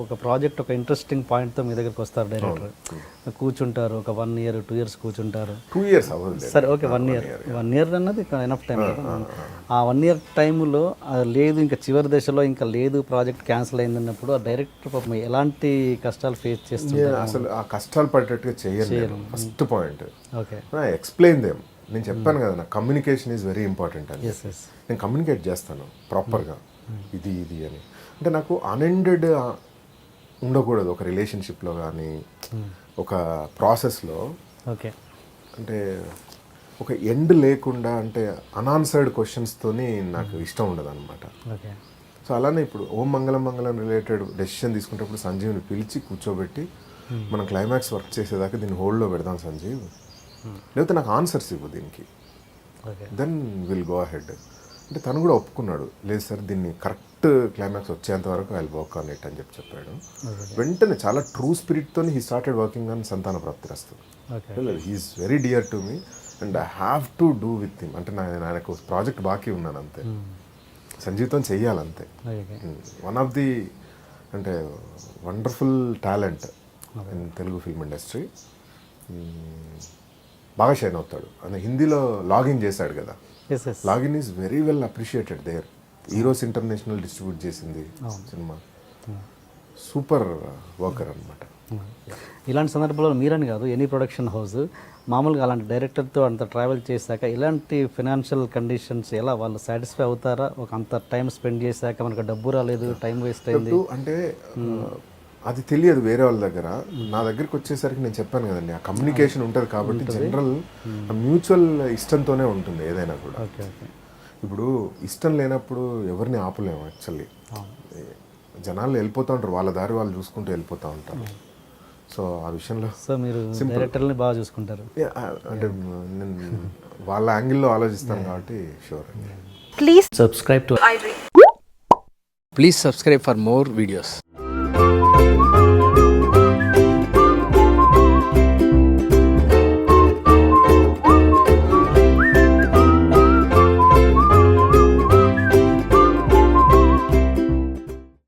ఒక ప్రాజెక్ట్ ఒక ఇంట్రెస్టింగ్ పాయింట్తో మీ దగ్గరికి వస్తారు డైరెక్టర్, కూర్చుంటారు ఒక 1 year 2 years కూర్చుంటారు. 2 years అవ్వదు సరే ఓకే 1 year అన్నది ఎనఫ్ టైం కదా. ఆ 1 year టైంలో లేదు ఇంకా చివరి దశలో ఇంకా లేదు ప్రాజెక్ట్ క్యాన్సిల్ అయిందన్నప్పుడు ఆ డైరెక్టర్ పాపం ఎలాంటి కష్టాలు ఫేస్ చేస్తున్నారు? అసలు ఆ కష్టాలు పడేటట్టుగా చేయరు. First point okay explain them. నేను చెప్పాను కదా, నాకు కమ్యూనికేషన్ ఈజ్ వెరీ ఇంపార్టెంట్ అని. నేను కమ్యూనికేట్ చేస్తాను ప్రాపర్గా, ఇది ఇది అని. అంటే నాకు అన్ఎండెడ్ ఉండకూడదు ఒక రిలేషన్షిప్లో కానీ ఒక ప్రాసెస్లో. ఓకే అంటే ఒక ఎండ్ లేకుండా, అంటే అన్ఆన్సర్డ్ క్వశ్చన్స్తోని నాకు ఇష్టం ఉండదు అనమాట. ఓకే సో అలానే ఇప్పుడు ఓం మంగళం మంగళం రిలేటెడ్ డెసిషన్ తీసుకునేటప్పుడు సంజీవ్ని పిలిచి కూర్చోబెట్టి మనం క్లైమాక్స్ వర్క్ చేసేదాకా దీన్ని హోల్డ్లో పెడదాం సంజీవ్, లేకపోతే నాకు ఆన్సర్స్ ఇవ్వు దీనికి, దెన్ విల్ గో అహెడ్ అంటే తను కూడా ఒప్పుకున్నాడు. లేదు సార్ దీన్ని కరెక్ట్ క్లైమాక్స్ వచ్చేంత వరకు I will work on it అని చెప్పాడు. వెంటనే చాలా ట్రూ స్పిరిట్తో he started working on Santana Praptirastu. He is very dear to me and I have to do with him. అంటే నాకు ప్రాజెక్ట్ బాకీ ఉన్నాను అంతే, సంజీవ్తో చెయ్యాలంతే. వన్ ఆఫ్ ది అంటే wonderful talent in Telugu film industry. బాగా షైన్ అవుతాడు. అంటే హిందీలో లాగిన్ చేశాడు కదా, login is very well appreciated there. Eros International distribute చేసింది సినిమా. సూపర్ వర్కర్ అనమాట. ఇలాంటి సందర్భంలో మీరని కాదు, ఎనీ ప్రొడక్షన్ హౌస్ మామూలుగా అలాంటి డైరెక్టర్తో అంత ట్రావెల్ చేశాక ఇలాంటి ఫినాన్షియల్ కండిషన్స్ ఎలా వాళ్ళు సాటిస్ఫై అవుతారా? ఒక అంత టైం స్పెండ్ చేశాక మనకు డబ్బు రాలేదు, టైం వేస్ట్ అయింది అంటే అది తెలియదు వేరే వాళ్ళ దగ్గర. నా దగ్గరికి వచ్చేసరికి నేను చెప్పాను కదండి, ఆ కమ్యూనికేషన్ ఉంటుంది కాబట్టి జనరల్ మ్యూచువల్ ఇష్టంతోనే ఉంటుంది ఏదైనా కూడా. ఇప్పుడు ఇష్టం లేనప్పుడు ఎవరిని ఆపలేము యాక్చువల్లీ. జనాలు వెళ్ళిపోతూ ఉంటారు, వాళ్ళ దారి వాళ్ళు చూసుకుంటూ వెళ్ళిపోతూ ఉంటారు. సో ఆ విషయంలో మీరు డైరెక్టర్ని బాగా చూసుకుంటారు. అంటే నేను వాళ్ళ యాంగిల్లో ఆలోచిస్తాను కాబట్టి sure. Please subscribe to Please subscribe for more videos.